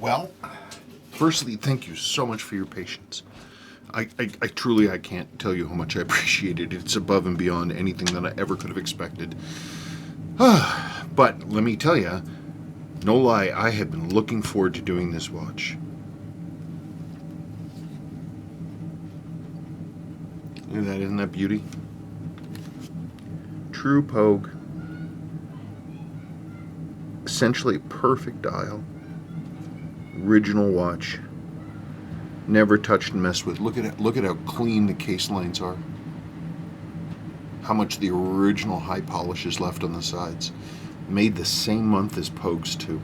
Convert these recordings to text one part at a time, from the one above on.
Well, firstly, thank you so much for your patience. I truly, I can't tell you how much I appreciate it. It's above and beyond anything that I ever could have expected. But let me tell you, no lie, I have been looking forward to doing this watch. Look at that, isn't that beauty? True Pogue. Essentially perfect dial. Original watch. Never touched and messed with. Look at it. Look at how clean the case lines are. How much the original high polish is left on the sides. Made the same month as Pogues too.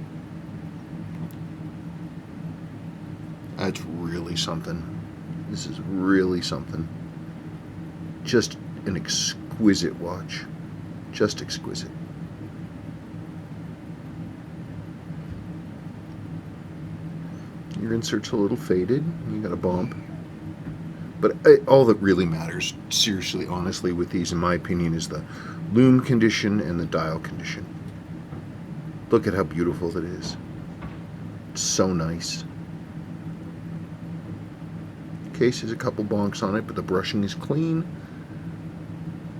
That's really something. This is really something. Just an exquisite watch. Just exquisite. Your insert's a little faded. You got a bump. But all that really matters, seriously, honestly, with these, in my opinion, is the lume condition and the dial condition. Look at how beautiful that is. It's so nice. Case has a couple bonks on it, but the brushing is clean.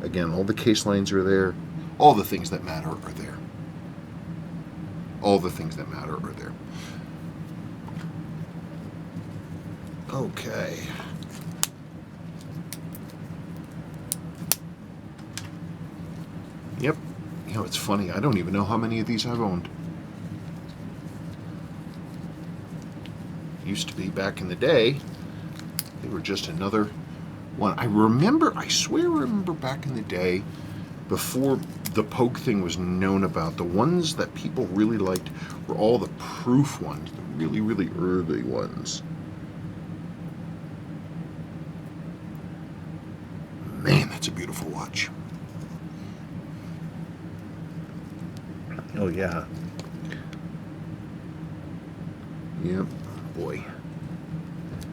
Again, all the case lines are there. All the things that matter are there. All the things that matter are there. Okay. Yep. You know, it's funny. I don't even know how many of these I've owned. Used to be back in the day. They were just another one. I swear I remember back in the day, before the Pogue thing was known about, the ones that people really liked were all the proof ones, the really, really early ones. Man, that's a beautiful watch. Oh, yeah. Yep, boy.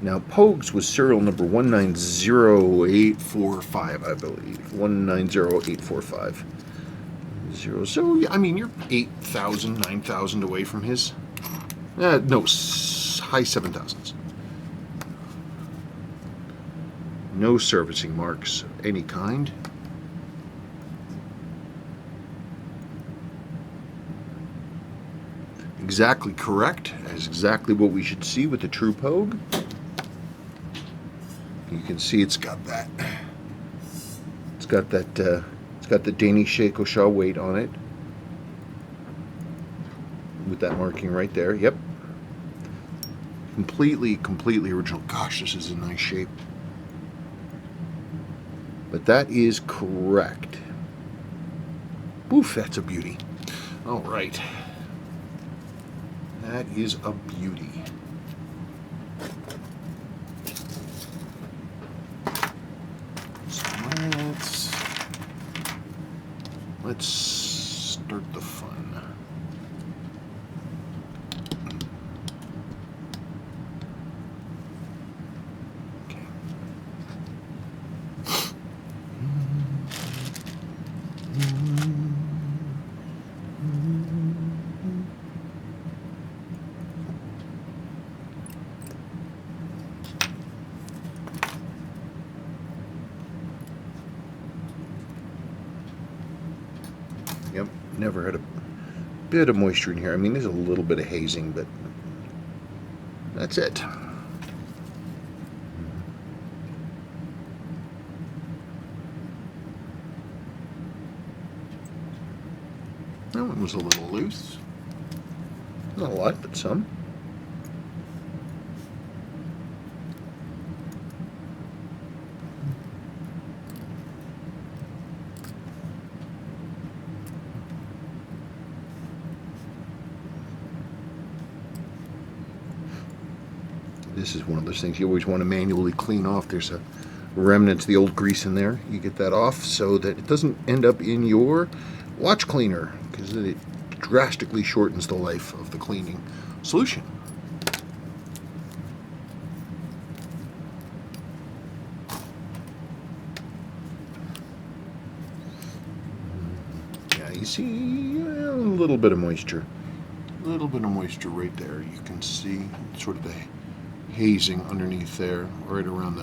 Now, Pogues was serial number 190845, I believe. 190845. So, yeah, I mean, you're 8,000, 9,000 away from his. No, high 7,000s. No servicing marks of any kind. Exactly correct. That is exactly what we should see with the True Pogue. You can see it's got the Danish Seiko Shaw weight on it. With that marking right there. Yep. Completely original. Gosh, this is in nice shape. But that is correct. Oof, that's a beauty. All right. That is a beauty. So let's start the fun. Yep, never had a bit of moisture in here. I mean, there's a little bit of hazing, but that's it. That one was a little loose. Not a lot, but some. This is one of those things you always want to manually clean off. There's a remnants of the old grease in there. You get that off so that it doesn't end up in your watch cleaner, because it drastically shortens the life of the cleaning solution. Yeah, you see a little bit of moisture. A little bit of moisture right there. You can see sort of the hazing underneath there, right around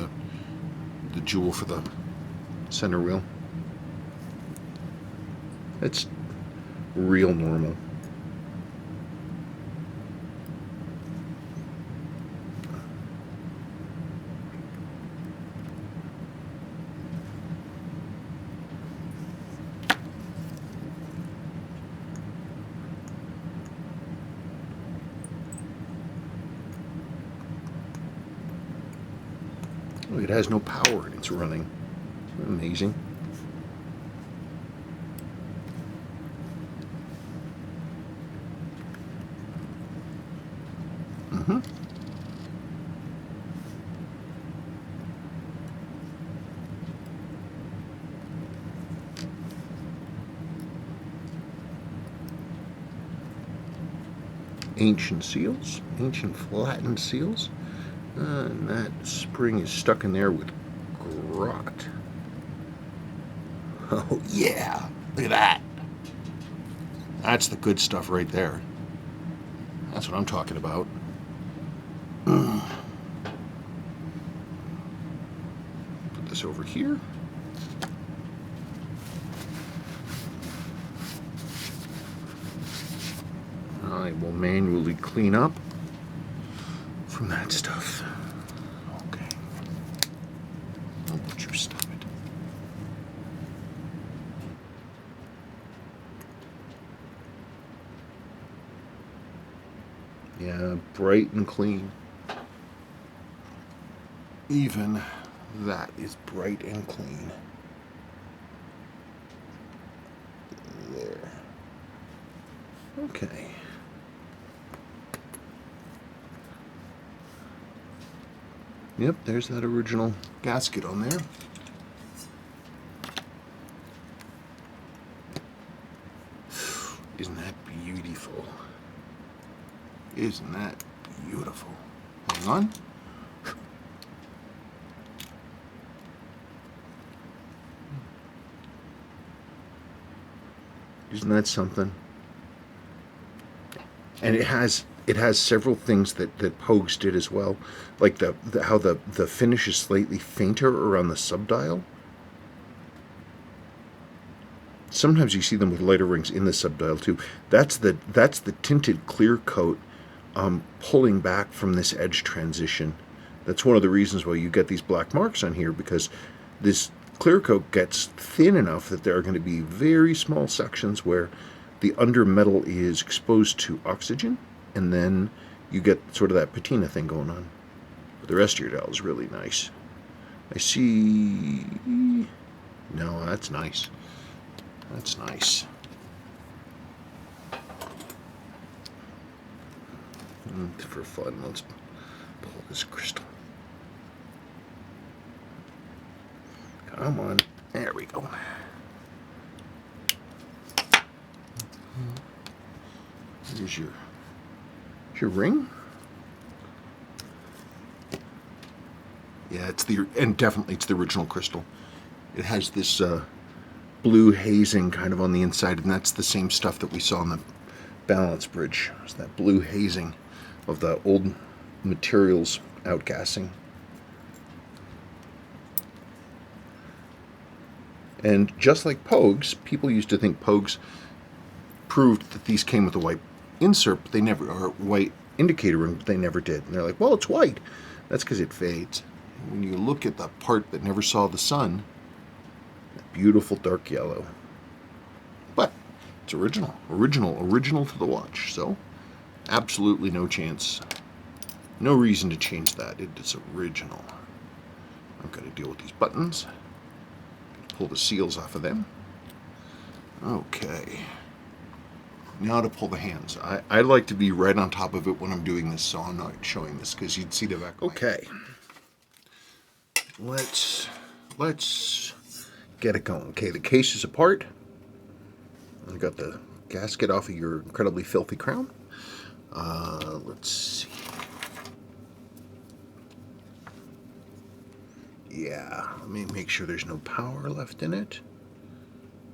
the jewel for the center wheel. It's real normal. Look, it has no power and it's running. Amazing. Ancient seals, ancient flattened seals. And that spring is stuck in there with grot. Oh yeah, look at that. That's the good stuff right there. That's what I'm talking about. Put this over here. I will manually clean up from that stuff. Okay. I'll let you stop it. Yeah, bright and clean. Even that is bright and clean. There. Okay. Yep, there's that original gasket on there. Isn't that beautiful? Isn't that beautiful? Hang on. Isn't that something? And it has several things that Pogues did as well, like how the finish is slightly fainter around the subdial. Sometimes you see them with lighter rings in the subdial too. That's the tinted clear coat pulling back from this edge transition. That's one of the reasons why you get these black marks on here, because this clear coat gets thin enough that there are going to be very small sections where the under metal is exposed to oxygen, and then you get sort of that patina thing going on. But the rest of your dial is really nice. I see. No, that's nice. That's nice. For fun, let's pull this crystal. Come on. There we go. Here's your ring. Yeah, definitely it's the original crystal. It has this blue hazing kind of on the inside, and that's the same stuff that we saw on the balance bridge. It's that blue hazing of the old materials outgassing. And just like Pogues, people used to think Pogues proved that these came with a white insert, but they never, or white indicator ring, but they never did. And they're like, well, it's white. That's because it fades. And when you look at the part that never saw the sun, that beautiful dark yellow. But it's original to the watch. So absolutely no chance, no reason to change that. It is original. I've got to deal with these buttons. Pull the seals off of them. Okay. Now to pull the hands. I like to be right on top of it when I'm doing this, so I'm not showing this because you'd see the back. Okay. Let's get it going. Okay, the case is apart. I got the gasket off of your incredibly filthy crown. Let's see. Yeah, let me make sure there's no power left in it.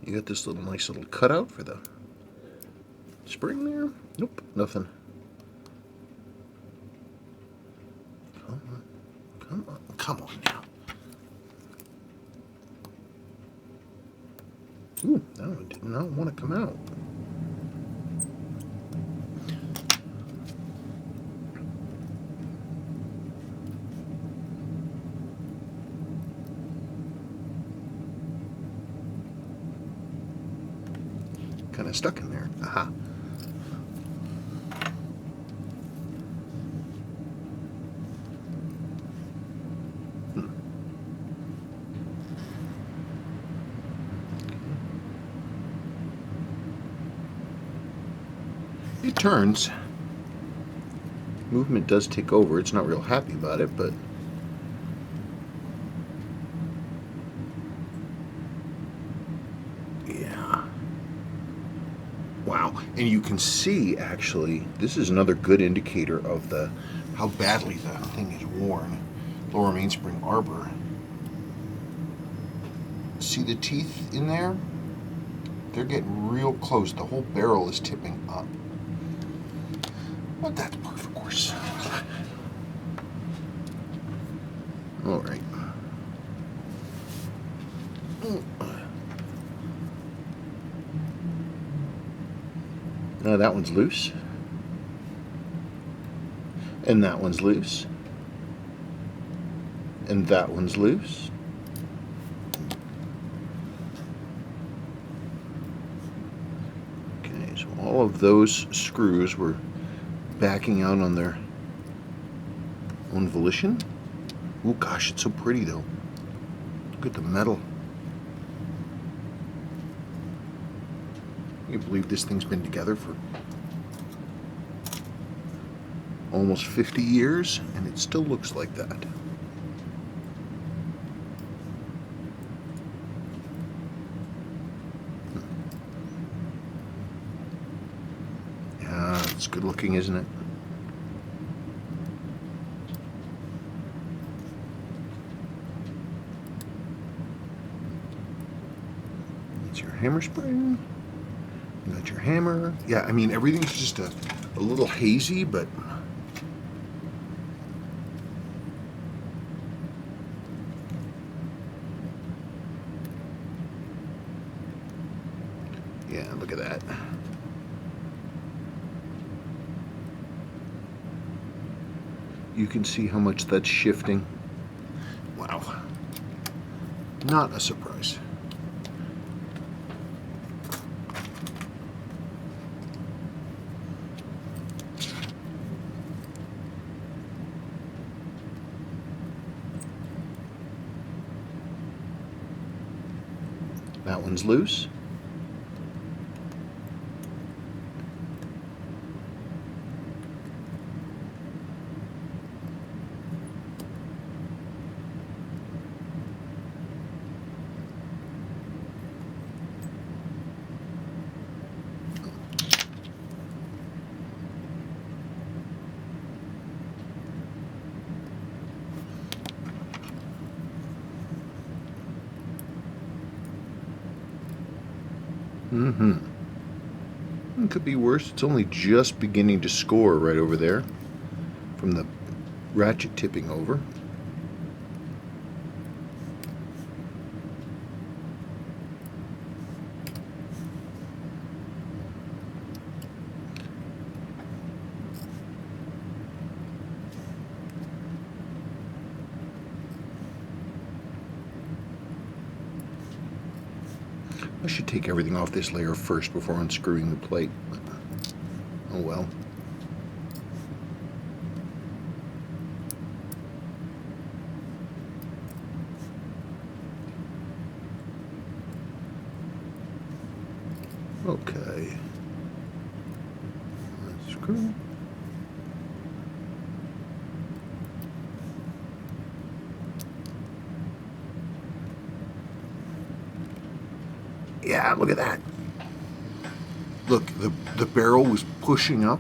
You got this nice little cutout for the Spring there? Nope, nothing. Come on, come on, come on now. Ooh, that one did not want to come out. Kind of stuck in there. Aha. It turns. Movement does take over. It's not real happy about it, but yeah. Wow. And you can see, actually, this is another good indicator of how badly the thing is worn. Lower mainspring arbor. See the teeth in there? They're getting real close. The whole barrel is tipping up. But that's par for course. All right. Now that one's loose. And that one's loose. And that one's loose. Okay, so all of those screws were backing out on their own volition. Oh gosh, it's so pretty though. Look at the metal. Can you believe this thing's been together for almost 50 years and it still looks like that. Yeah, it's good looking, isn't it? It's your hammer spring. You got your hammer. Yeah, I mean, everything's just a little hazy, but yeah, look at that. You can see how much that's shifting. Wow. Not a surprise. That one's loose. It could be worse. It's only just beginning to score right over there from the ratchet tipping over. I should take everything off this layer first before unscrewing the plate. Oh well. Okay. Unscrew. Yeah, look at that. Look, the barrel was pushing up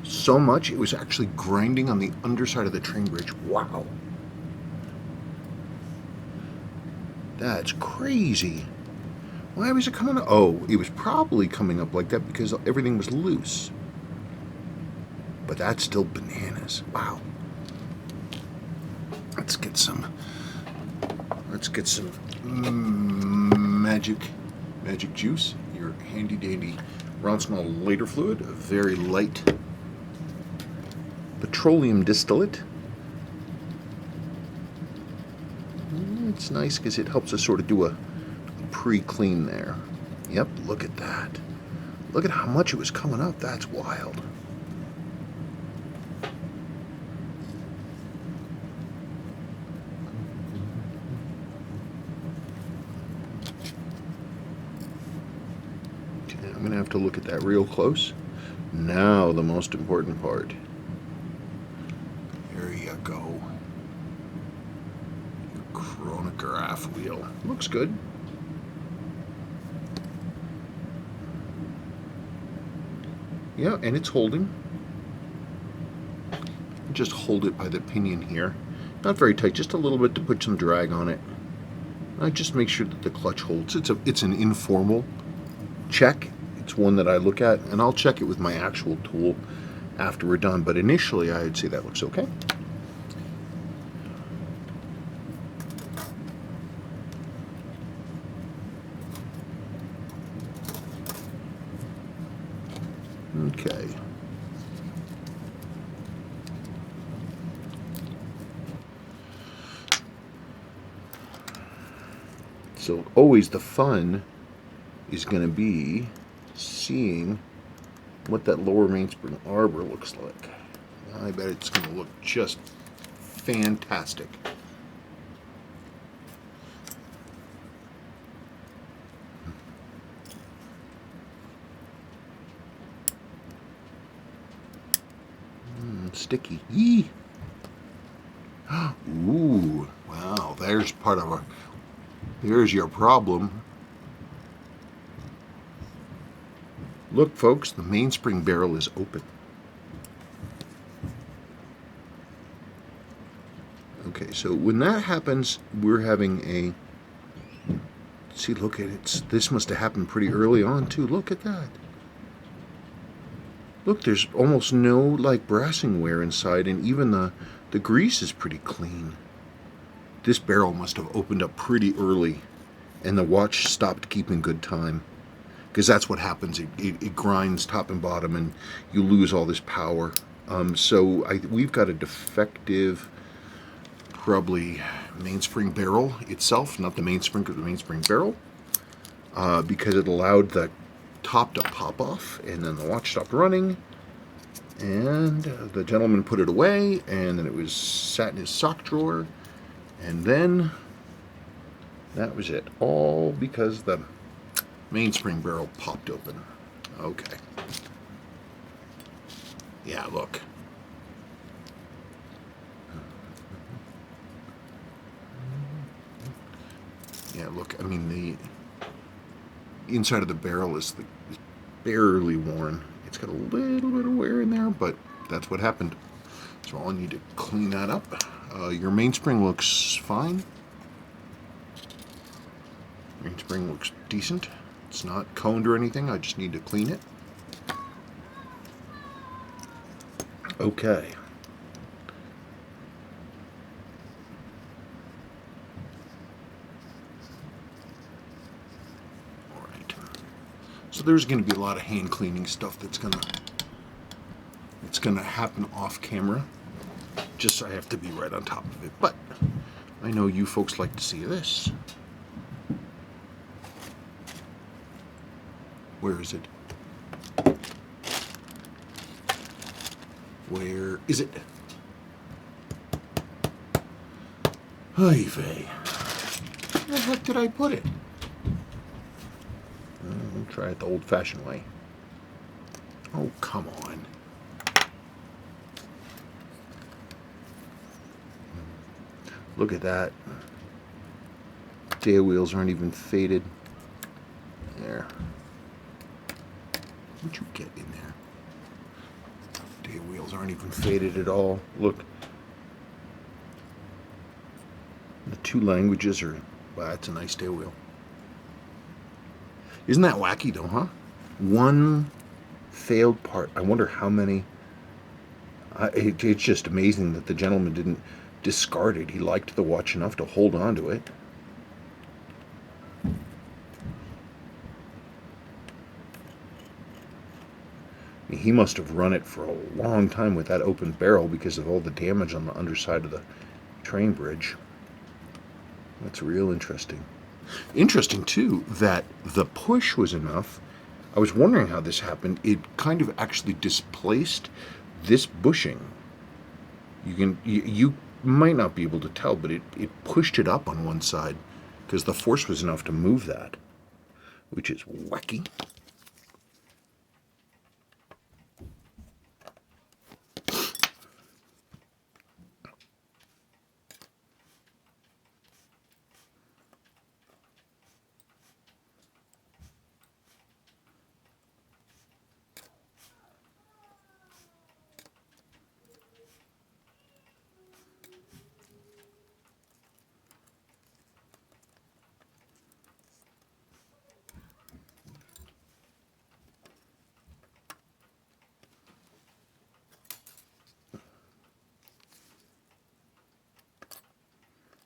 so much it was actually grinding on the underside of the train bridge. Wow. That's crazy. Why was it coming up? Oh, it was probably coming up like that because everything was loose. But that's still bananas. Wow. Let's get some magic juice. Your handy dandy Ronson lighter fluid, a very light petroleum distillate. It's nice because it helps us sort of do a pre-clean there. Yep, look at that. Look at how much it was coming up. That's wild. Okay, I'm going to have to look at that real close. Now the most important part. There you go. Your chronograph wheel. Looks good. Yeah, and it's holding. Just hold it by the pinion here. Not very tight, just a little bit to put some drag on it. I just make sure that the clutch holds. It's an informal check. It's one that I look at, and I'll check it with my actual tool after we're done. But initially, I'd say that looks okay. Okay. So always the fun is going to be seeing what that lower mainspring arbor looks like. I bet it's going to look just fantastic. Sticky. Yee. Ooh, wow, there's part of our, there's your problem. Look, folks, the mainspring barrel is open. Okay, so when that happens, we're having a, see, look at it, this must have happened pretty early on too. Look at that. Look, there's almost no like brassing wear inside, and even the grease is pretty clean. This barrel must have opened up pretty early, and the watch stopped keeping good time. Because that's what happens. It grinds top and bottom, and you lose all this power. So we've got a defective, probably mainspring barrel itself, not the mainspring, but the mainspring barrel, because it allowed the top to pop off, and then the watch stopped running, and the gentleman put it away, and then it was sat in his sock drawer, and then that was it, all because the mainspring barrel popped open. Okay, yeah, look, yeah, look, I mean, the inside of the barrel is barely worn. It's got a little bit of wear in there, but that's what happened. So I'll need to clean that up. Your mainspring looks fine. Mainspring looks decent. It's not coned or anything. I just need to clean it. Okay. So there's going to be a lot of hand cleaning stuff that's going to happen off camera. Just so I have to be right on top of it. But I know you folks like to see this. Where is it? Where is it? Oy vey. Where the heck did I put it? We'll try it the old-fashioned way. Oh, come on. Look at that. Tail wheels aren't even faded. There. What'd you get in there? Tail wheels aren't even faded at all. Look. The two languages are... Wow, that's a nice tail wheel. Isn't that wacky though, huh? One failed part. I wonder how many. It's just amazing that the gentleman didn't discard it. He liked the watch enough to hold on to it. He must have run it for a long time with that open barrel because of all the damage on the underside of the train bridge. That's real interesting. Interesting, too, that the push was enough. I was wondering how this happened. It kind of actually displaced this bushing. You might not be able to tell, but it pushed it up on one side because the force was enough to move that, which is wacky.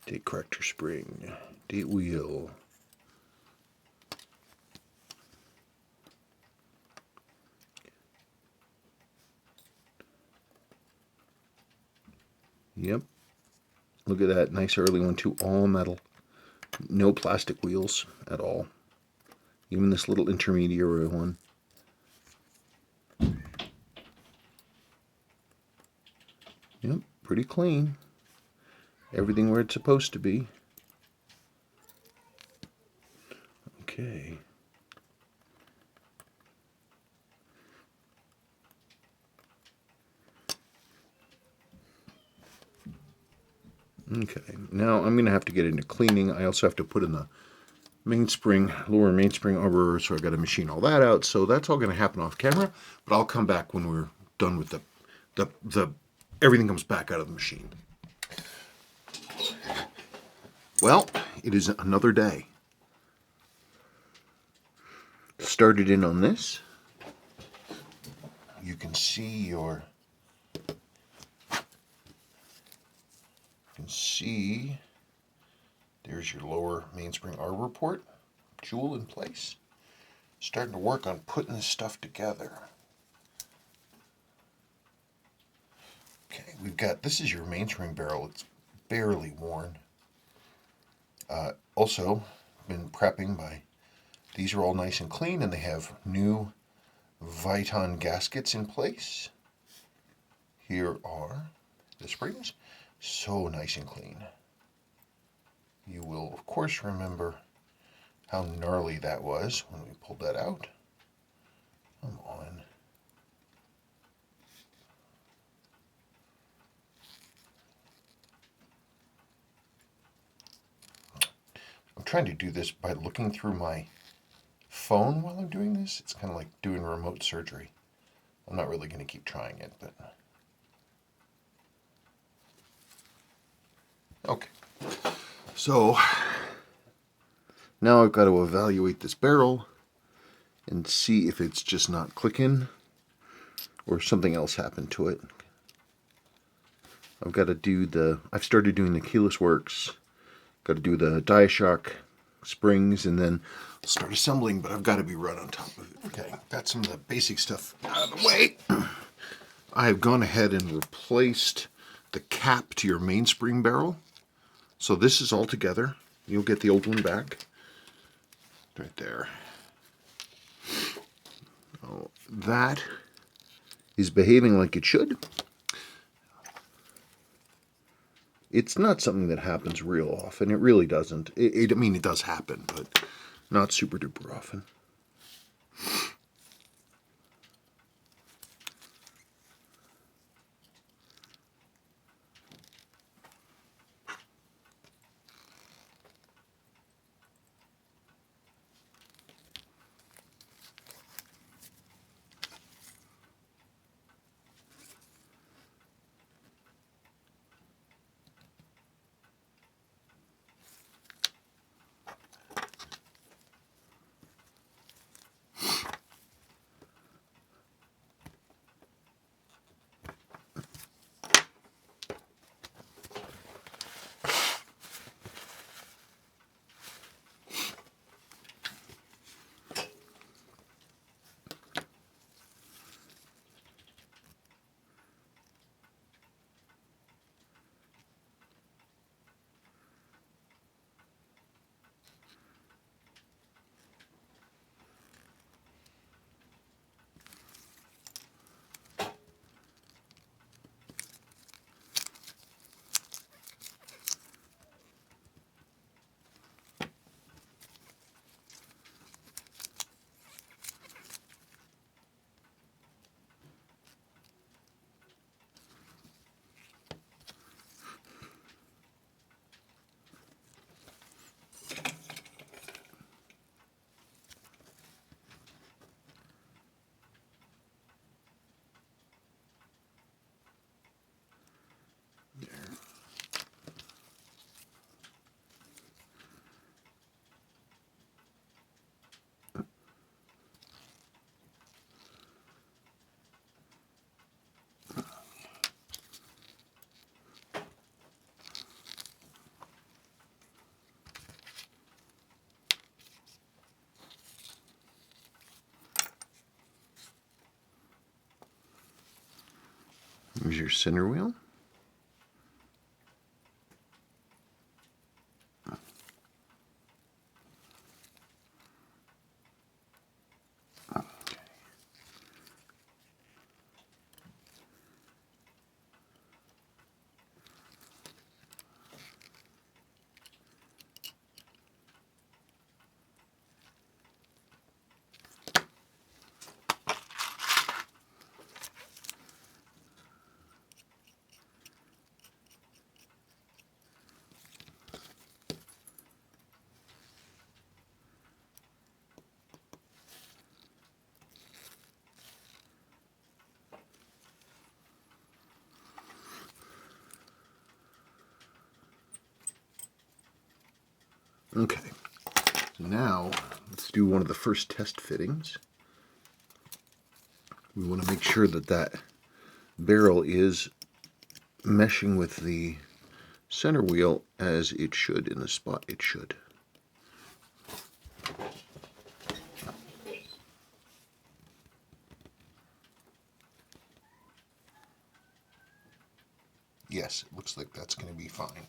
Date corrector spring, date wheel. Yep. Look at that nice early one too, all metal. No plastic wheels at all. Even this little intermediary one. Yep, pretty clean. Everything where it's supposed to be. Okay. Okay, now I'm going to have to get into cleaning. I also have to put in the mainspring, lower mainspring arbor, so I got to machine all that out. So that's all going to happen off camera, but I'll come back when we're done with the everything comes back out of the machine. Well, it is another day. Started in on this. You can see there's your lower mainspring arbor port, jewel in place. Starting to work on putting this stuff together. Okay, this is your mainspring barrel. It's barely worn. Also, been prepping these are all nice and clean, and they have new Viton gaskets in place. Here are the springs. So nice and clean. You will, of course, remember how gnarly that was when we pulled that out. Come on. I'm trying to do this by looking through my phone while I'm doing this. It's kind of like doing remote surgery. I'm not really going to keep trying it, but... Okay. So, now I've got to evaluate this barrel and see if it's just not clicking or something else happened to it. I've got to do I've started doing the keyless works. Got to do the Diashock springs and then start assembling, but I've got to be right on top of it. Okay, got some of the basic stuff out of the way. I have gone ahead and replaced the cap to your mainspring barrel. So this is all together. You'll get the old one back. Right there. Oh, that is behaving like it should. It's not something that happens real often. It really doesn't. I mean, it does happen, but not super duper often. Here's your center wheel. Okay, now let's do one of the first test fittings. We want to make sure that that barrel is meshing with the center wheel as it should, in the spot it should. Yes, it looks like that's going to be fine.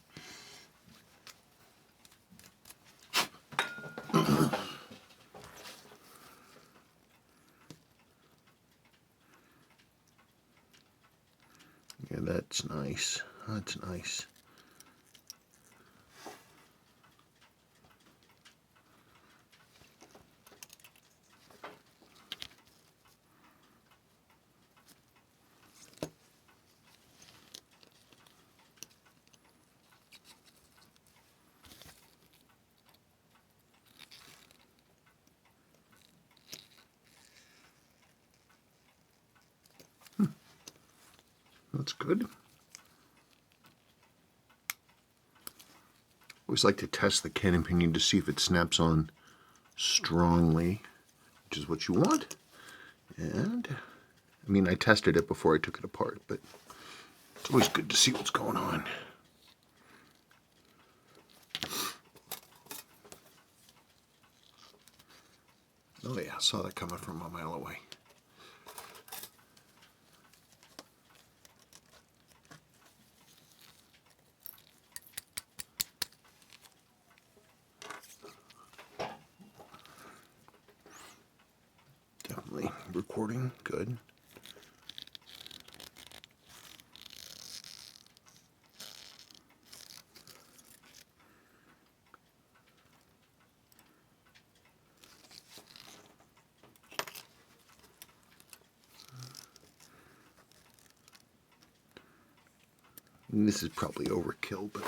Yeah, that's nice. That's nice. That's good. Always like to test the cannon pinion to see if it snaps on strongly, which is what you want. And, I mean, I tested it before I took it apart, but it's always good to see what's going on. Oh yeah, saw that coming from a mile away. Definitely recording good. And this is probably overkill, but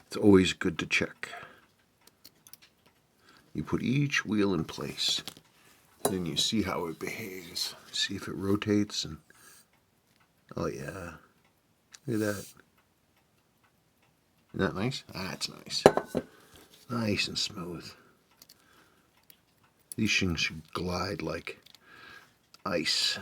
it's always good to check. You put each wheel in place, then you see how it behaves. See if it rotates, and oh yeah, look at that. Isn't that nice? That's nice. Nice and smooth. These things should glide like ice.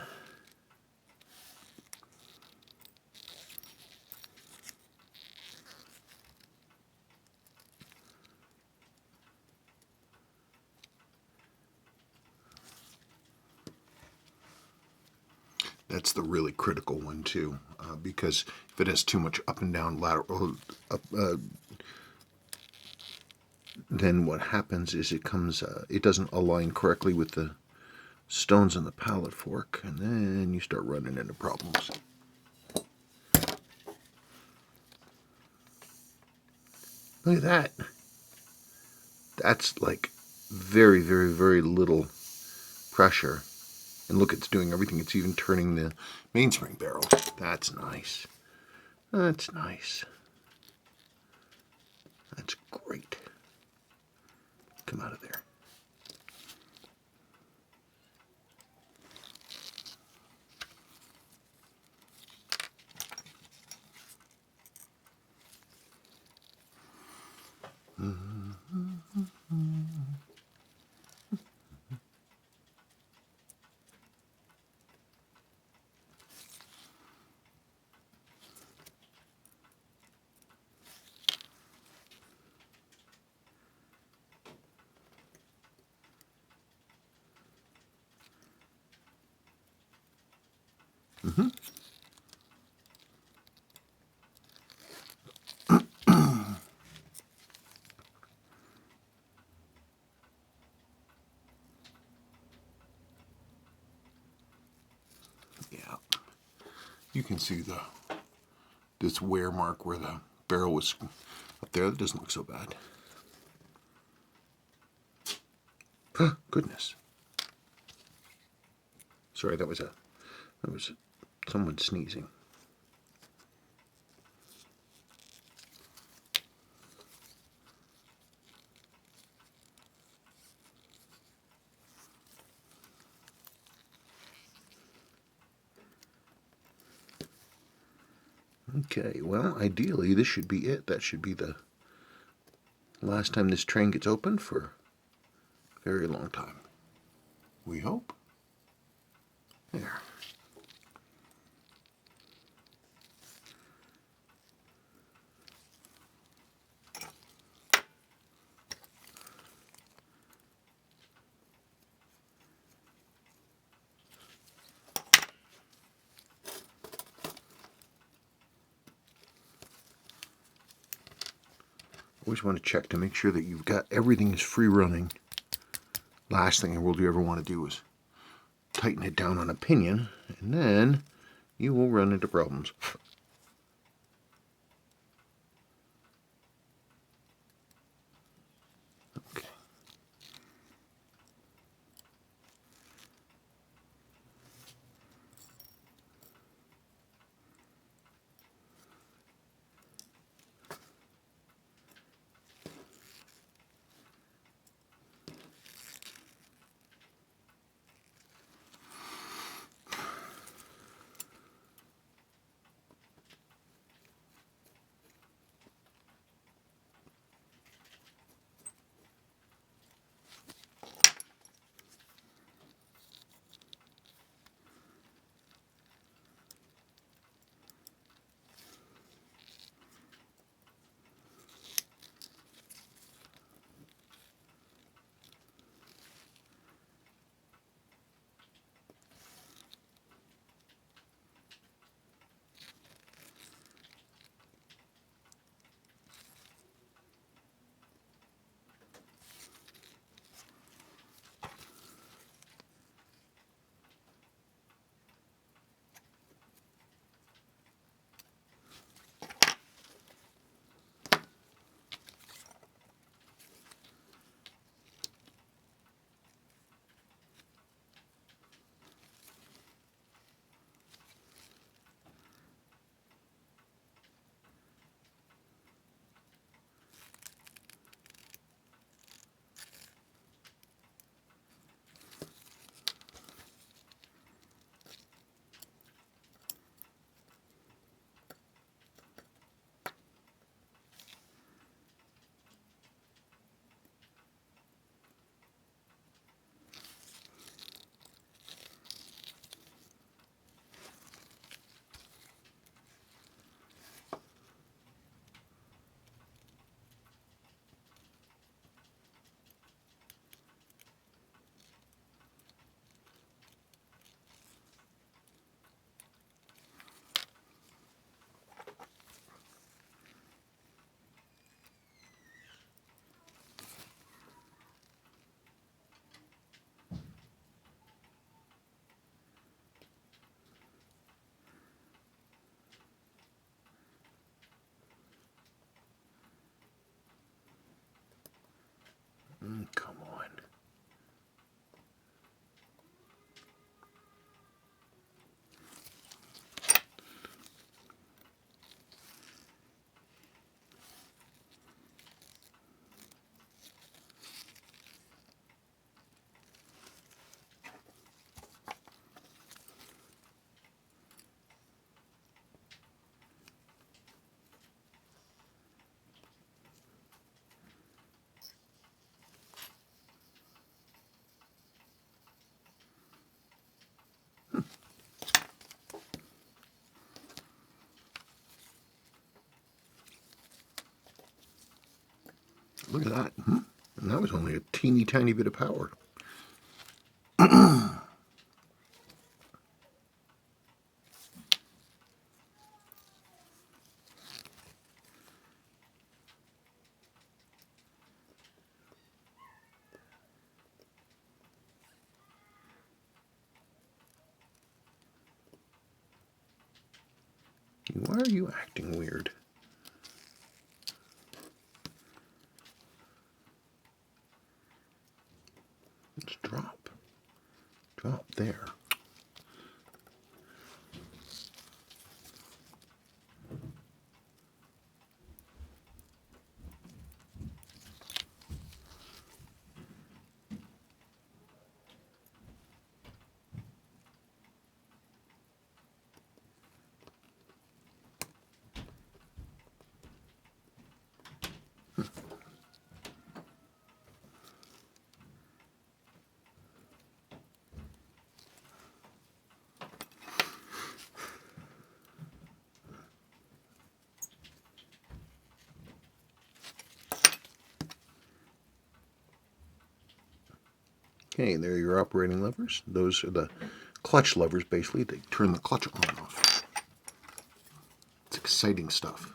That's the really critical one too, because if it has too much up and down lateral, then what happens is it doesn't align correctly with the stones on the pallet fork, and then you start running into problems. Look at that. That's like very, very, very little pressure. And look, it's doing everything. It's even turning the mainspring barrel. That's nice. That's nice. That's great. Come out of there. You can see this wear mark where the barrel was up there. That doesn't look so bad. Oh, goodness. Sorry, that was someone sneezing. Okay, well, ideally this should be it. That should be the last time this train gets opened for a very long time. We hope. There. Always want to check to make sure that you've got everything is free running. Last thing in the world you ever want to do is tighten it down on a pinion, and then you will run into problems. Okay. Come on. Look at that. And that was only a teeny tiny bit of power. Why are you acting weird? Let's drop. Drop there. Okay, there are your operating levers. Those are the clutch levers, basically. They turn the clutch on and off. It's exciting stuff.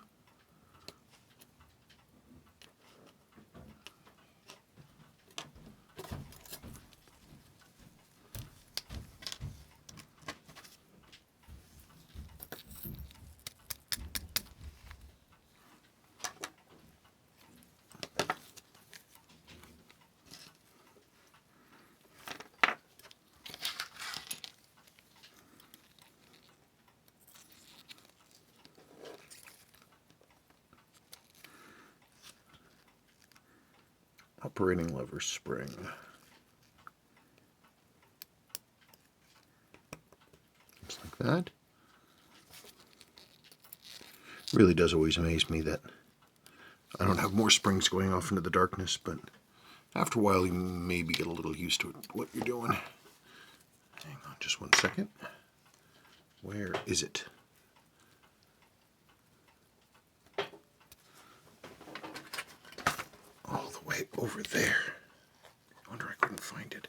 Operating lever spring. Just like that. It really does always amaze me that I don't have more springs going off into the darkness, but after a while you maybe get a little used to what you're doing. Hang on just one second. Where is it? All the way over there. I wonder I couldn't find it.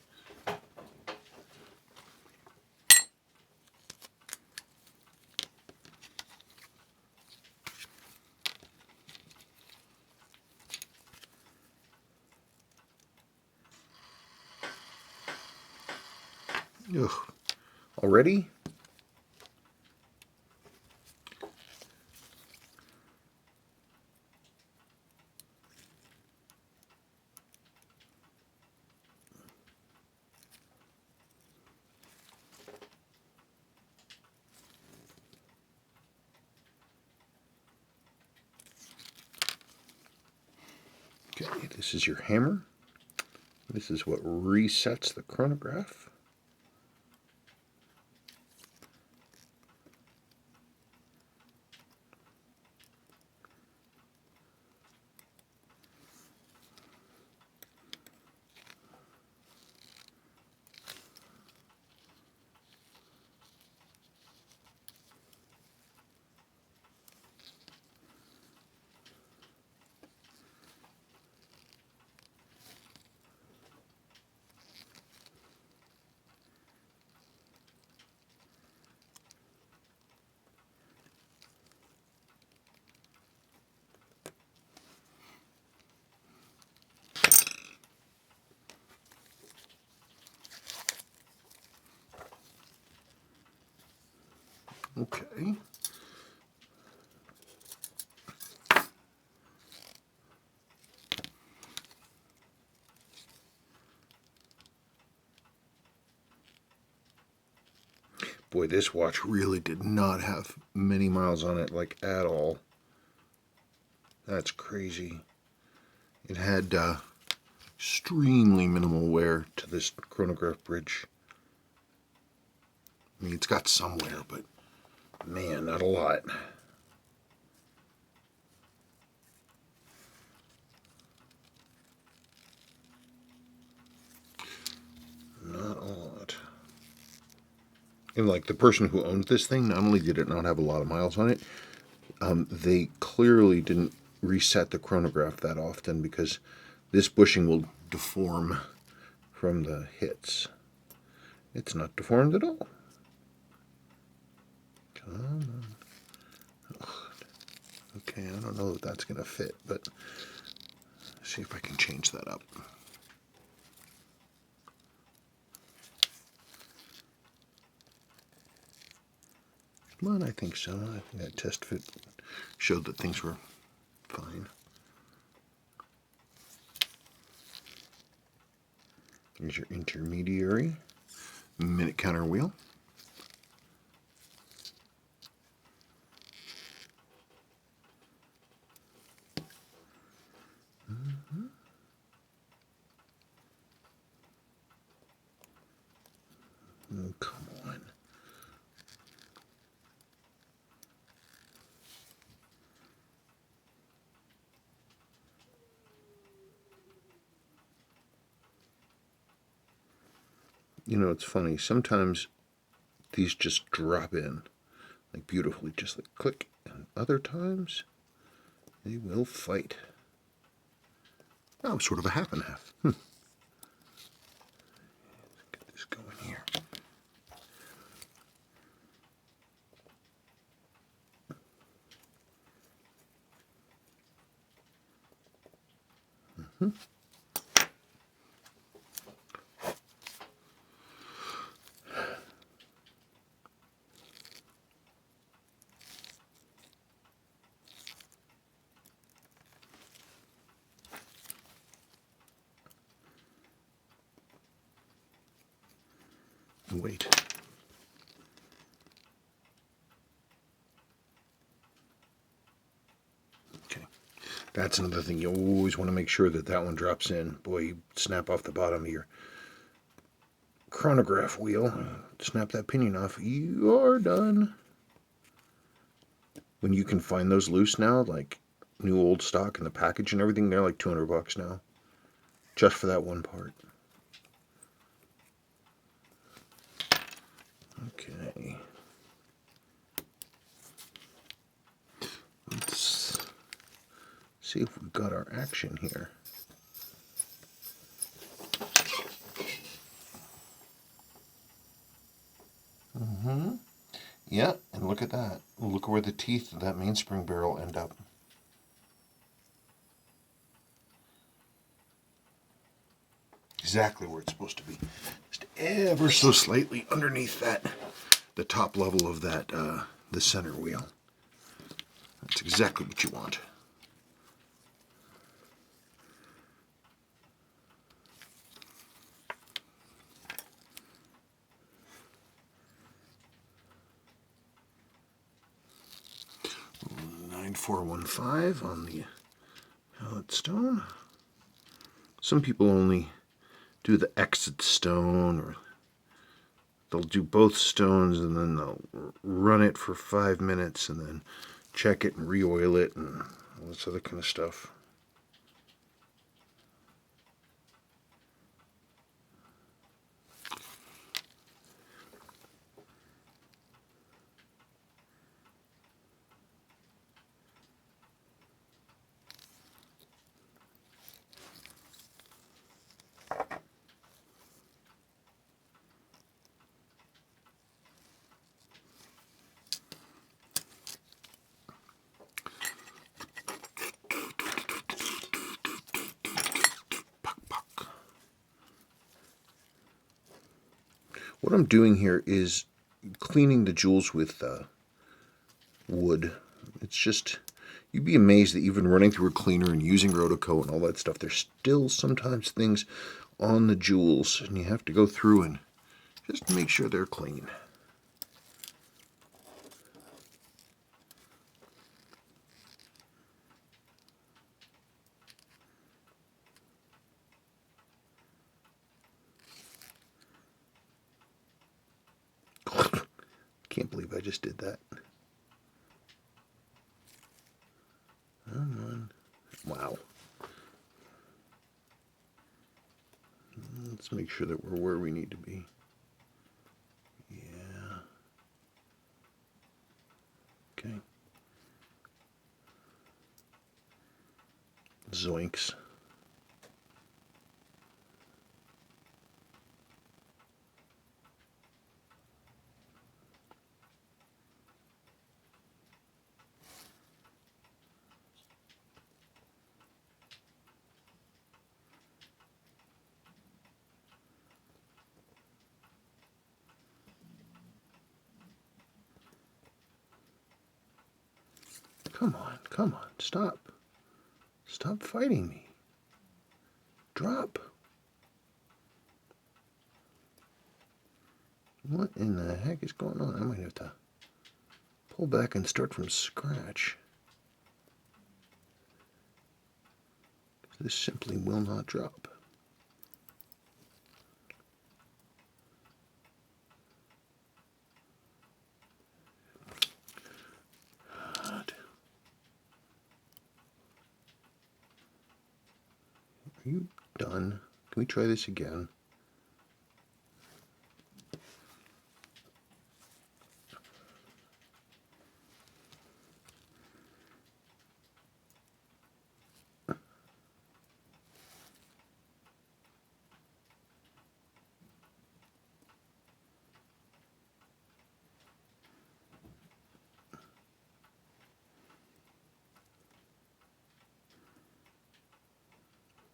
Ugh. Already? Okay, this is your hammer. This is what resets the chronograph. Okay. Boy, this watch really did not have many miles on it, like at all. That's crazy. It had extremely minimal wear to this chronograph bridge. I mean, it's got some wear, but man, not a lot. Not a lot. And like the person who owns this thing, not only did it not have a lot of miles on it, they clearly didn't reset the chronograph that often because this bushing will deform from the hits. It's not deformed at all. Come on. Ugh. Okay, I don't know if that's going to fit, but let's see if I can change that up. But I think so. I think that test fit showed that things were fine. Here's your intermediary minute counter wheel. Oh, come on. You know, it's funny. Sometimes these just drop in, like beautifully, just like click. And other times, they will fight. Oh, sort of a half and half. Let's get this going here. Wait. Okay. That's another thing. You always want to make sure that that one drops in. Boy, you snap off the bottom of your chronograph wheel. Snap that pinion off. You're done. When you can find those loose now, like new old stock and the package and everything, they're like $200 now. Just for that one part. Okay. Let's see if we've got our action here. Yeah, and look at that. Look where the teeth of that mainspring barrel end up. Exactly where it's supposed to be. Just ever so slightly underneath that, the top level of that, the center wheel. That's exactly what you want. $9,415 on the pallet stone. Some people only do the exit stone, or they'll do both stones and then they'll run it for 5 minutes and then check it and re-oil it and all this other kind of stuff. What I'm doing here is cleaning the jewels with wood. It's just, you'd be amazed that even running through a cleaner and using Rotoco and all that stuff, there's still sometimes things on the jewels, and you have to go through and just make sure they're clean. Can't believe I just did that. Wow. Let's make sure that we're where we need to be. Yeah. Okay. Zoinks. Come on, come on, stop. Stop fighting me. Drop. What in the heck is going on? I might have to pull back and start from scratch. This simply will not drop. God. Are you done? Can we try this again?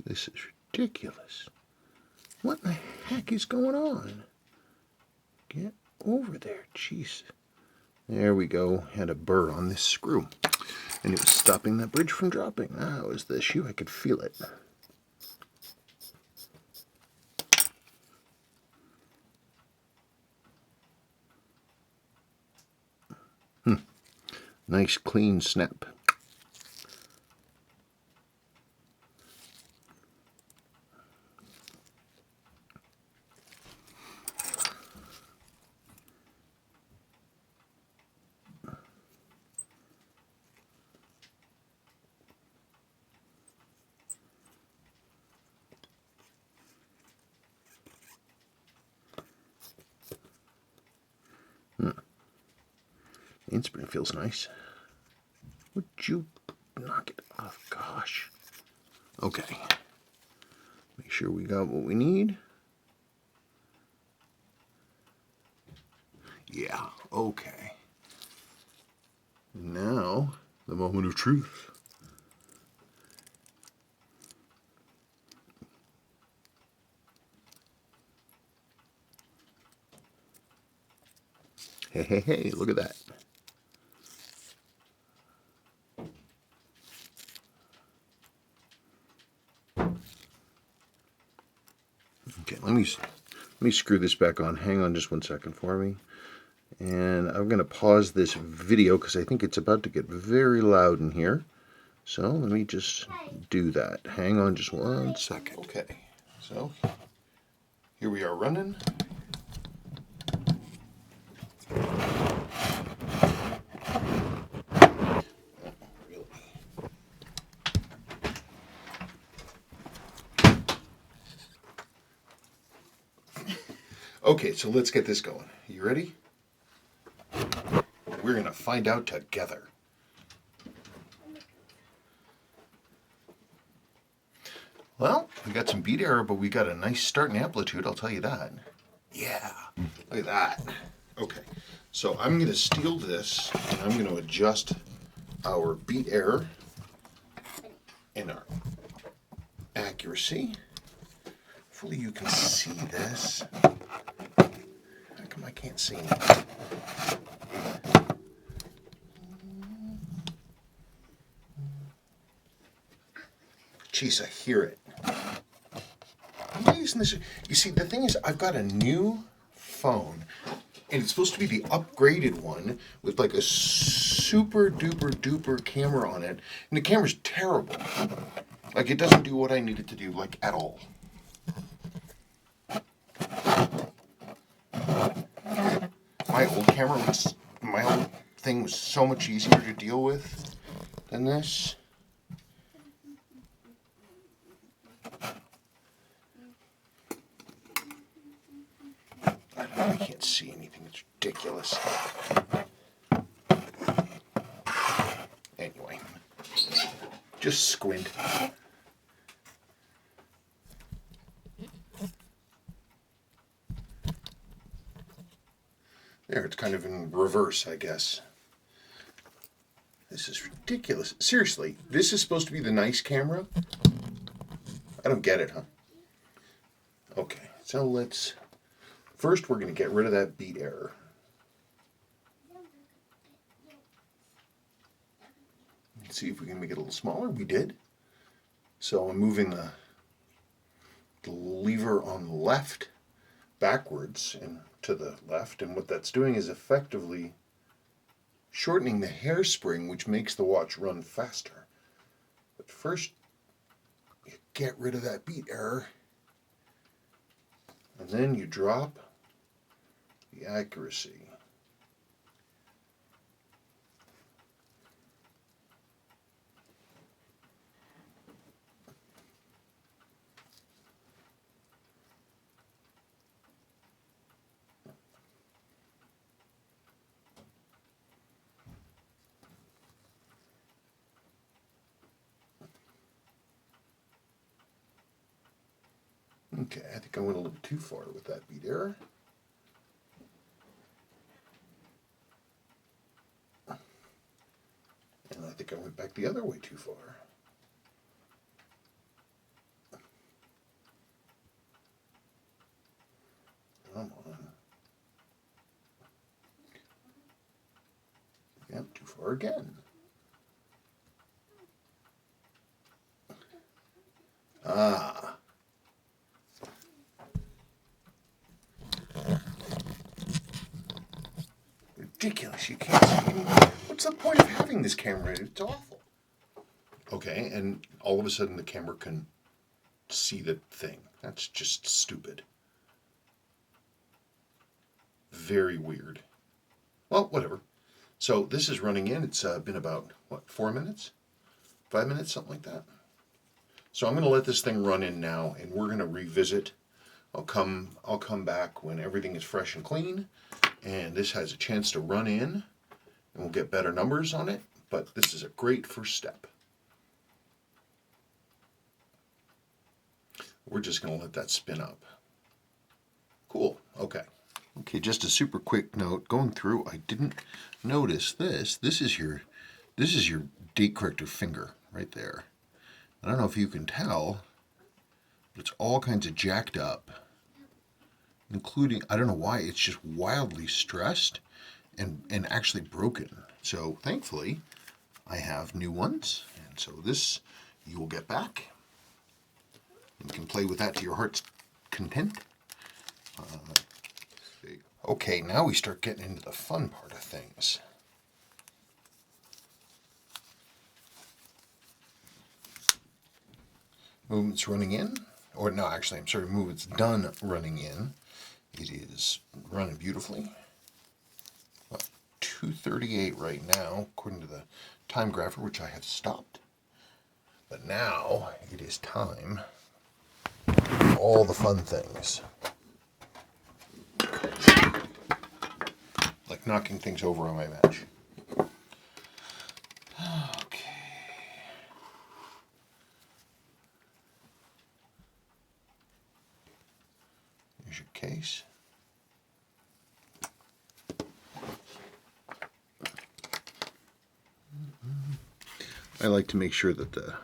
This is ridiculous. What in the heck is going on? Get over there, jeez. There we go. Had a burr on this screw, and it was stopping that bridge from dropping. That was the issue. I could feel it. Nice clean snap. Inspring feels nice. Would you knock it off? Gosh. Okay. Make sure we got what we need. Yeah, okay. Now, the moment of truth. Hey, hey, hey, look at that. Okay, let me screw this back on. Hang on just 1 second for me. And I'm going to pause this video because I think it's about to get very loud in here. So let me just do that. Hang on just 1 second. Okay, so here we are running. Okay, so let's get this going. You ready? We're going to find out together. Well, we got some beat error, but we got a nice starting amplitude, I'll tell you that. Yeah, look at that. Okay, so I'm going to steal this, and I'm going to adjust our beat error and our accuracy. Hopefully you can see this. How come I can't see anything? Jeez, I hear it. I'm not using this. You see, the thing is, I've got a new phone, and it's supposed to be the upgraded one with like a super duper duper camera on it, and the camera's terrible. Like, it doesn't do what I need it to do, like, at all. My old thing was so much easier to deal with than this. I can't see anything. It's ridiculous. Anyway, just squint. There, it's kind of in reverse, I guess. This is ridiculous. Seriously, this is supposed to be the nice camera? I don't get it, huh? Okay, so let's... First, we're going to get rid of that beat error. Let's see if we can make it a little smaller. We did. So I'm moving the lever on the left backwards and to the left, and what that's doing is effectively shortening the hairspring, which makes the watch run faster. But first, you get rid of that beat error, and then you drop the accuracy. Okay, I think I went a little too far with that beat error. And I think I went back the other way too far. Come on. Yep, too far again. Ah. Ridiculous, you can't see anymore. What's the point of having this camera? It's awful. Okay, and all of a sudden the camera can see the thing. That's just stupid. Very weird. Well, whatever. So this is running in. It's been about, what, 4 minutes? 5 minutes, something like that. So I'm going to let this thing run in now, and we're going to revisit. I'll come back when everything is fresh and clean, and this has a chance to run in, and we'll get better numbers on it, but this is a great first step. We're just going to let that spin up. Cool. Okay. Okay, just a super quick note. Going through, I didn't notice this. This is your date corrector finger right there. I don't know if you can tell, but it's all kinds of jacked up, including, I don't know why, it's just wildly stressed and actually broken. So thankfully, I have new ones, and so this you will get back. You can play with that to your heart's content. Okay, now we start getting into the fun part of things. Movement's running in, or no, actually, I'm sorry, movement's done running in. It is running beautifully. About 2:38 right now, according to the time grapher, which I have stopped. But now it is time for all the fun things. Like knocking things over on my match. Okay. Here's your case. I like to make sure that the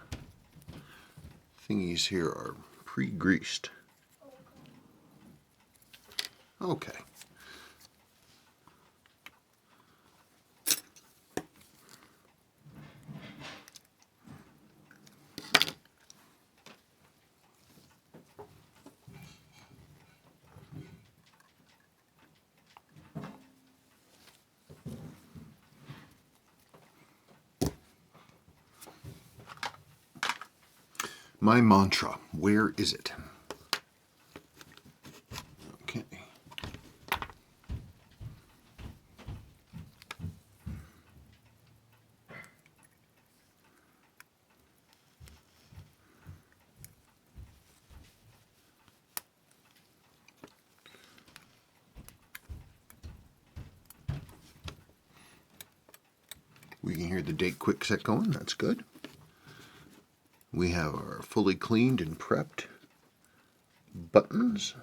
thingies here are pre-greased. Okay. My mantra, where is it? Okay. We can hear the date quick set going, that's good. We have our fully cleaned and prepped buttons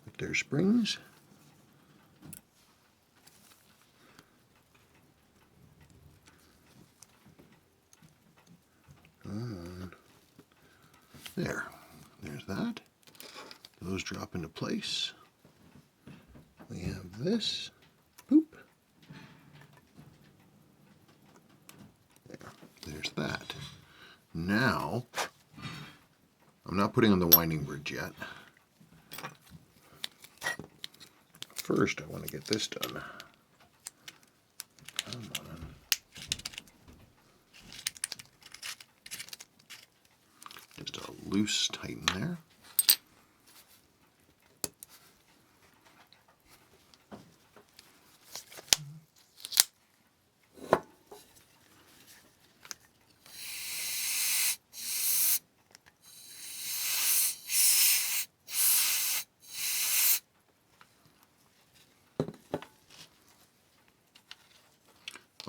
with their springs. There's that. Those drop into place. We have this. Boop. now, I'm not putting on the winding bridge yet. First, I want to get this done. Come on. Just a loose tighten there.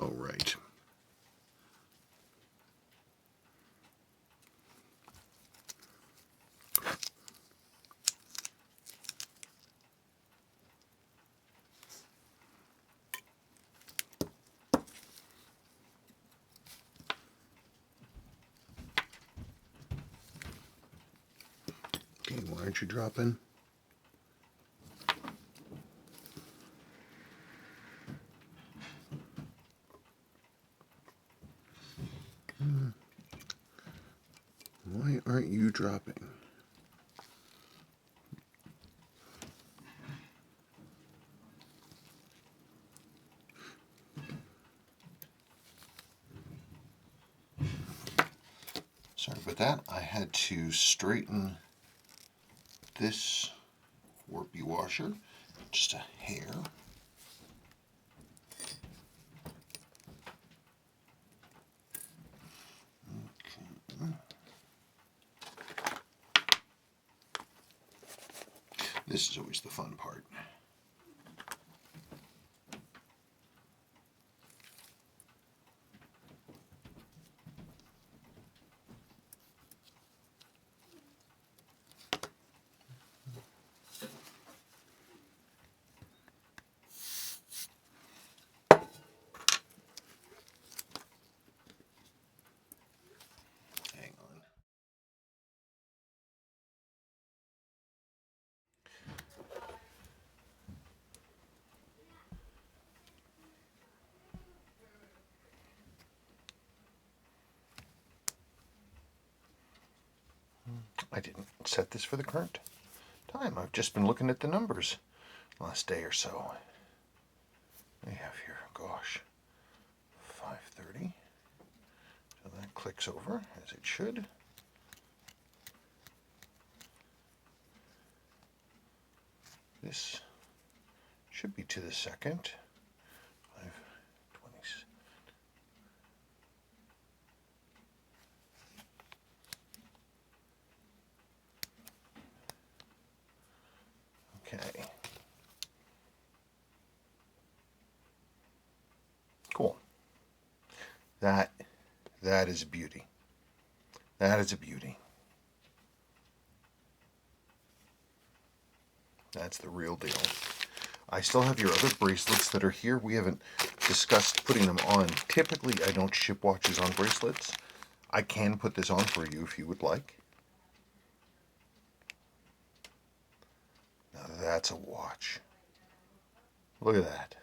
All right. Okay, why aren't you dropping? Why aren't you dropping? Sorry about that. I had to straighten this warpy washer just a hair. Okay. This is always the fun part. Hang on. I didn't set this for the current time. I've just been looking at the numbers last day or so. We have here, gosh, 5:30. So that clicks over as it should. This should be to the second. 5:20. Okay. Cool. That is a beauty. That is a beauty. That's the real deal. I still have your other bracelets that are here. We haven't discussed putting them on. Typically, I don't ship watches on bracelets. I can put this on for you if you would like. Now that's a watch. Look at that.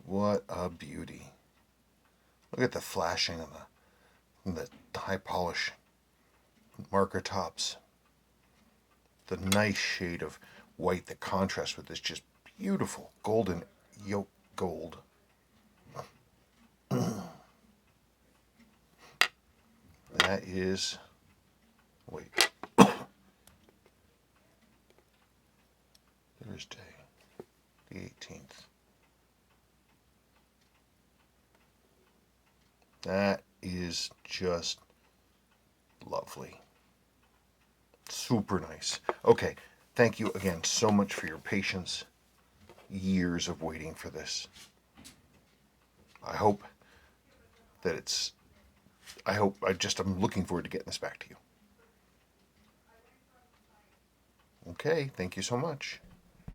What a beauty. Look at the flashing on the high polish marker tops. The nice shade of white that contrasts with this just beautiful golden yoke gold. That is, wait, Thursday, the 18th. That is just lovely. Super nice. Okay, thank you again so much for your patience. Years of waiting for this. I hope that I'm looking forward to getting this back to you. Okay, thank you so much.